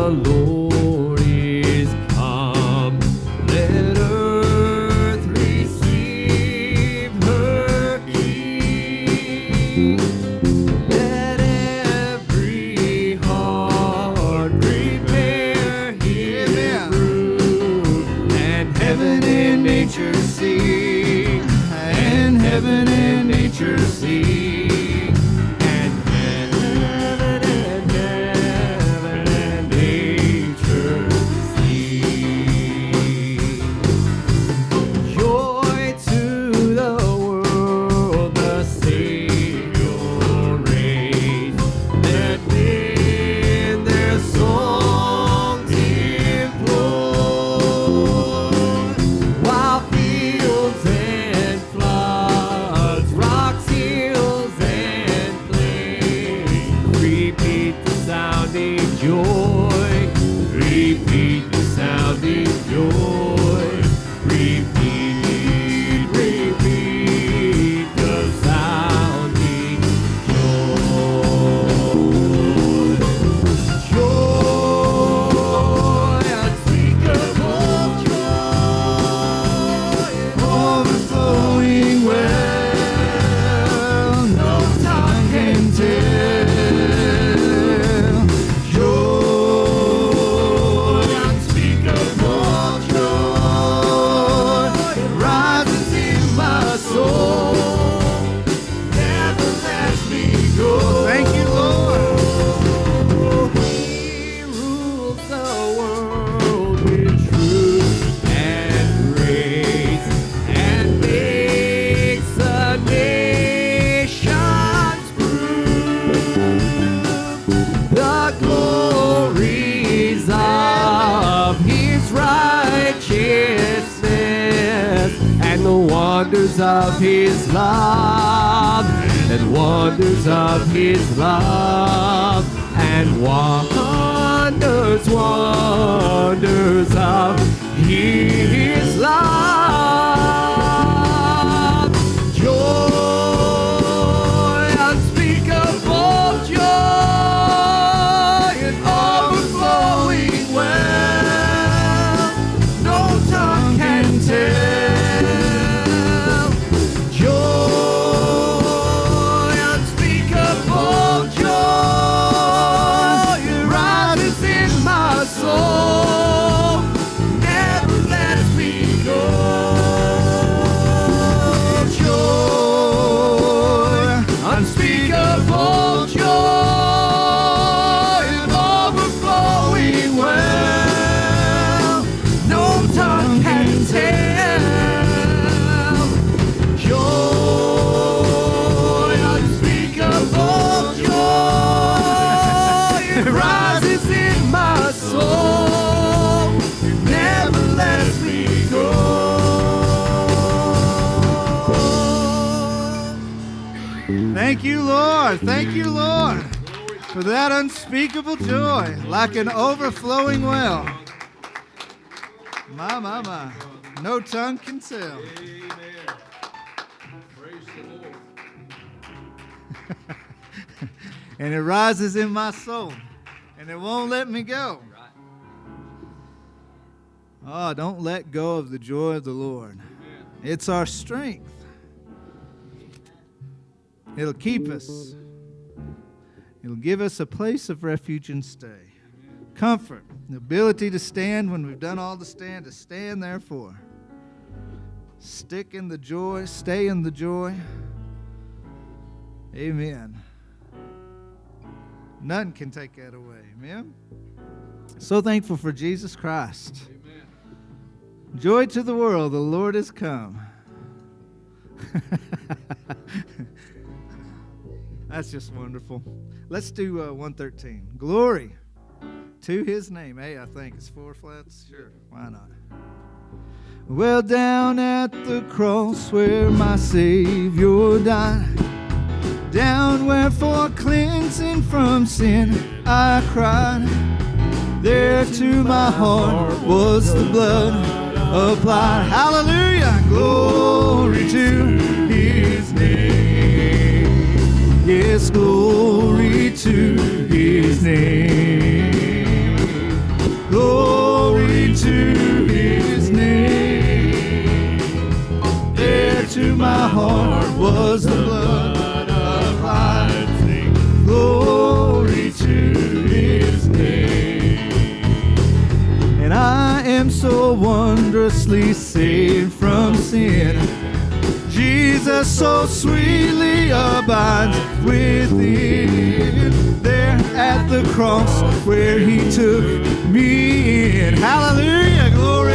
the Lord is come. Let earth receive her King. Let every heart prepare his room, and heaven and nature sing, and heaven and nature sing. Of his love, and wonders of his love, and wonders, wonders of his love. Joy, unspeakable joy, and overflowing well, no tongue can tell. Thank you, Lord. Thank you, Lord, for that unspeakable joy, like an overflowing well. My. No tongue can tell. Amen. Praise the Lord. And it rises in my soul, and it won't let me go. Oh, don't let go of the joy of the Lord. It's our strength. It'll keep us. It'll give us a place of refuge and stay. Comfort, the ability to stand when we've done all to stand therefore. Stick in the joy, stay in the joy. Amen. None can take that away. Amen. So thankful for Jesus Christ. Amen. Joy to the world, the Lord has come. That's just wonderful. Let's do 113. Glory to his name. Hey, I think it's four flats. Sure, why not? Well, down at the cross where my Savior died, down where for cleansing from sin I cried, there to my heart was the blood applied. Hallelujah, glory to his name. Yes, glory to his name. so wondrously saved from sin. Jesus so sweetly abides within. There at the cross where he took me in. Hallelujah, glory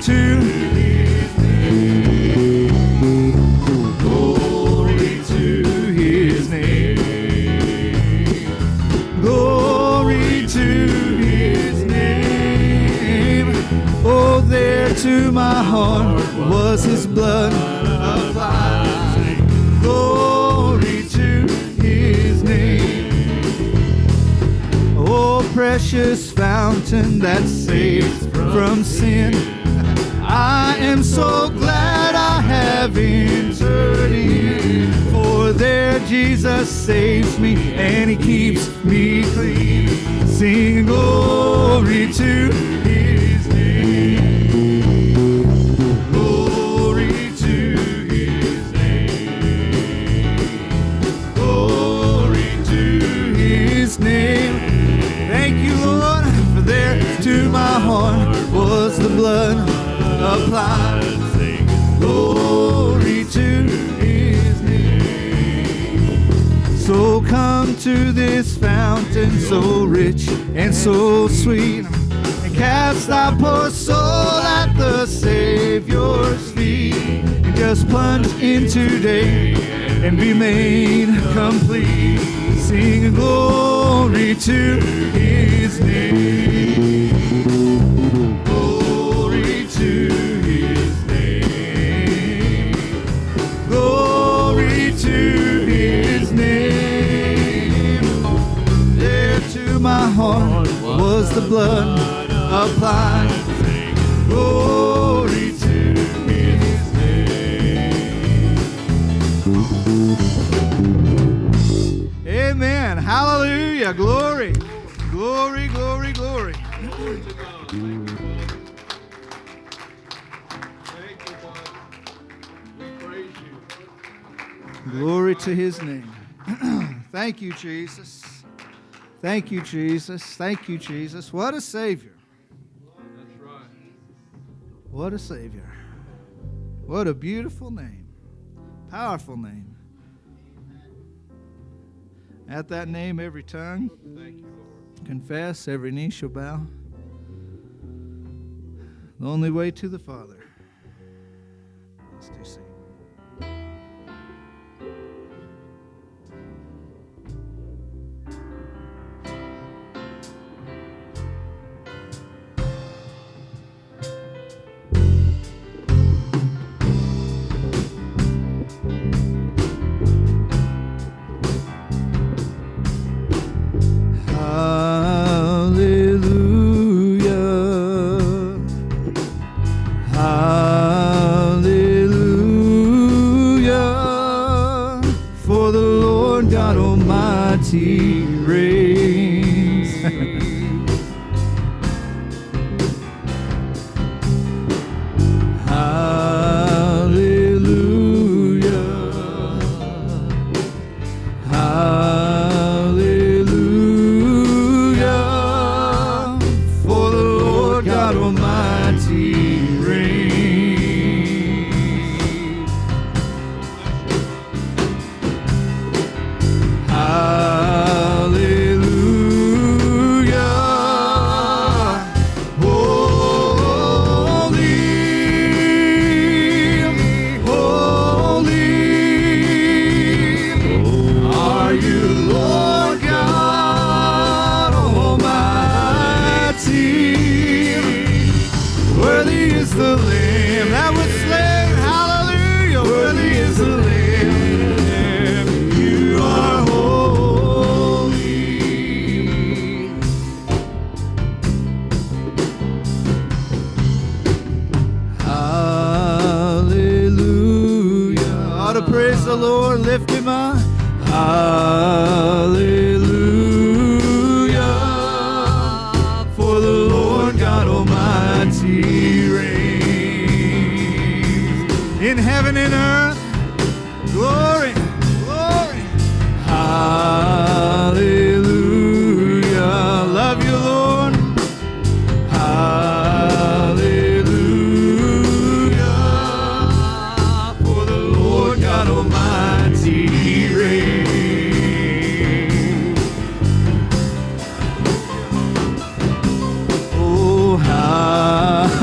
to his name. Glory to his name. Glory to his name. Oh, there to my heart was his blood applied. Glory to his name. Oh, precious fountain that saves from sin. I am so glad I have entered in. For there Jesus saves me and he keeps me clean. Sing glory to his name. Glory to his name. Glory to his name. Thank you, Lord, for there to my heart was the blood applied. Glory to his name. So come to this fountain so rich and so sweet, and cast thy poor soul at the Savior's feet, and just plunge in today and be made complete. Sing glory to his name. Glory to his name. Glory to his name. There to my heart was the blood applied. Glory to his name. Amen. Hallelujah. Glory. Glory, glory, glory. Glory to God. Thank you, Father. We praise you. Glory to his name. Thank you, Jesus. Thank you, Jesus. Thank you, Jesus. What a Savior. That's right. What a Savior. What a beautiful name. Powerful name. At that name, every tongue Thank you, Lord. confess, every knee shall bow. The only way to the Father is to sing. Hallelujah, for the Lord God Almighty reigns. Hallelujah, hallelujah, for the Lord God Almighty reigns. Hallelujah, holy, holy are you, Lord God Almighty. Worthy is the Lamb that was slain. Hallelujah. Worthy is the Lamb. You are holy. Hallelujah. Ought to praise the Lord. Lift him up. Hallelujah. For the Lord God Almighty reigns. In heaven and earth, glory, glory. Hallelujah. Love you, Lord. Hallelujah.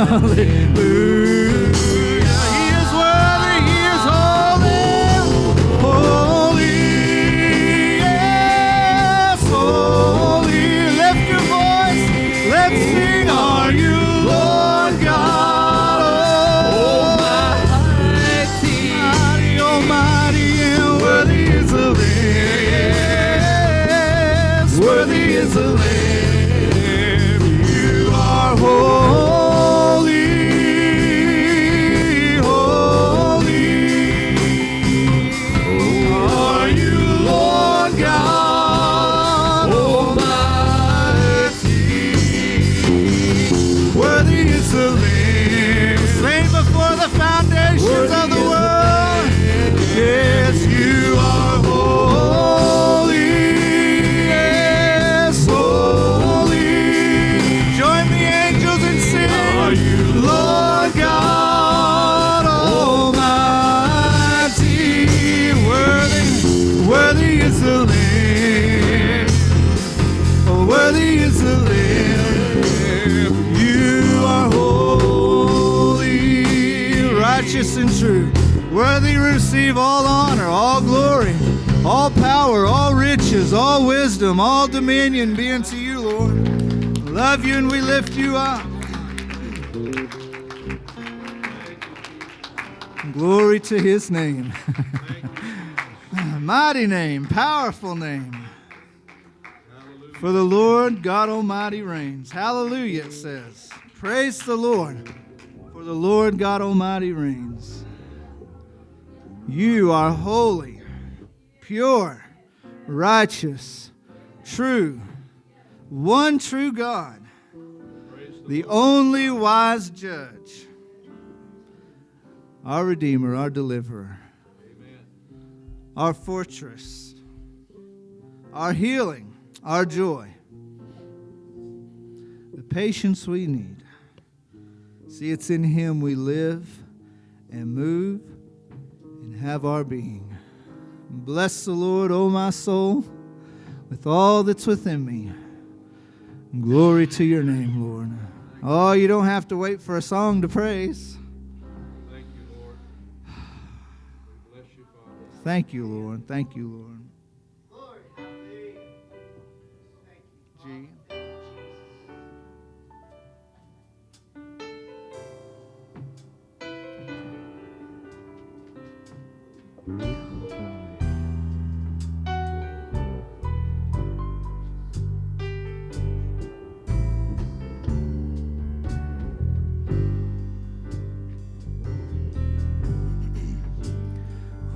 Hallelujah. He is worthy. He is holy. Holy. Yes, holy. Lift your voice. Let's sing. Are you Lord God Almighty? Mighty, almighty, and worthy is the Lamb. Worthy is the Lamb. You are holy, holy. Are you Lord God Almighty? Worthy is the Lamb, slain before the foundations of the world. Yes, you are holy. Yes, holy. Join the angels and sing. Are you Lord God Almighty? Worthy, worthy is the Lamb. Oh, worthy is the Lamb. You are holy, righteous and true. Worthy receive all honor, all glory, all power, all riches, all wisdom, all dominion be unto you, Lord. Love you and we lift you up. Glory to his name. Mighty name, powerful name. For the Lord God Almighty reigns. Hallelujah, it says. Praise the Lord. For the Lord God Almighty reigns. You are holy, pure, righteous, true, one true God, the only wise judge, our Redeemer, our Deliverer, our fortress, our healing, our joy, the patience we need. See, it's in him we live and move and have our being. Bless the Lord, O my soul, with all that's within me. Glory to your name, Lord. Oh, you don't have to wait for a song to praise. Thank you, Lord. We bless you, Father. Thank you, Lord. Thank you, Lord. G.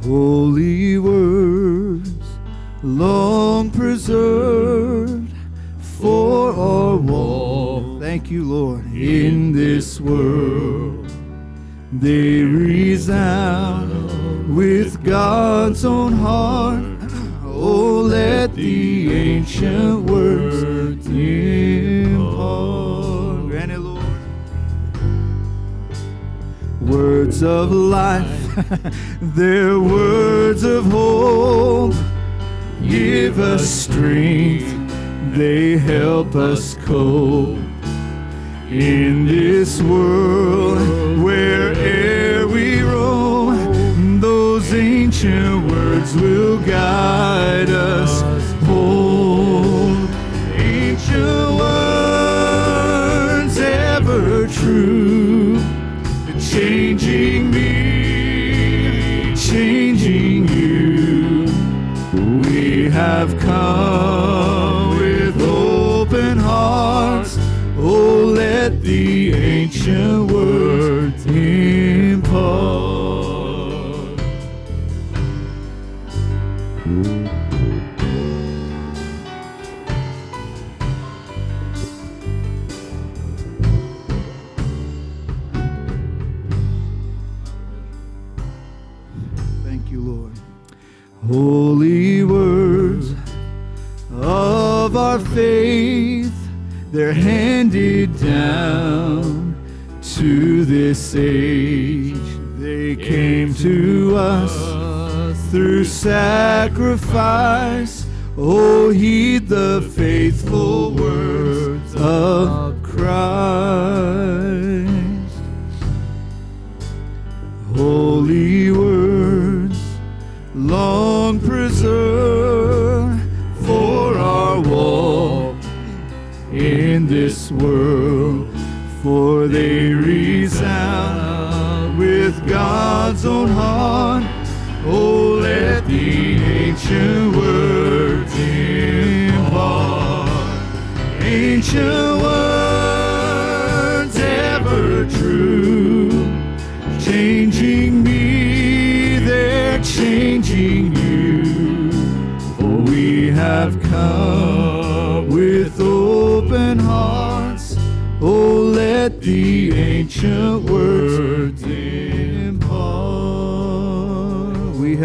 Holy words, long preserved for our walk. Thank you, Lord. In this world, they resound with God's own heart. Oh, let the ancient words impart. Grant it, Lord. Words of life. They're words of hope, give us strength, they help us cope. In this world, where'er we roam, those ancient words will guide us home. Ancient words ever true, changing me, changing you. We have come with open hearts. Oh, let the ancient words impart. Thank you, Lord. Holy words of our faith, they're handed down to this age. They came to us through sacrifice. Oh, heed the faithful words of Christ. world, for they resound with God's own heart. Oh, let the ancient words impart. Ancient words ever true, changing me, they're changing you. For we have come with open hearts. Oh, let the ancient words impart. We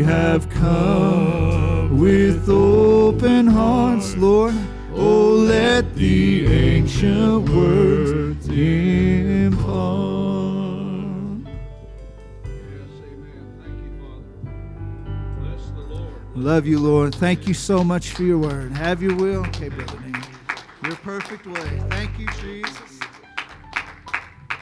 have come with open hearts, Lord. Oh, let the ancient words impart. Yes, amen. Thank you, Father. Bless the Lord. Love you, Lord. Thank you so much for your word. Have your will. Okay, Brother Nate. Your perfect way. Thank you, Jesus.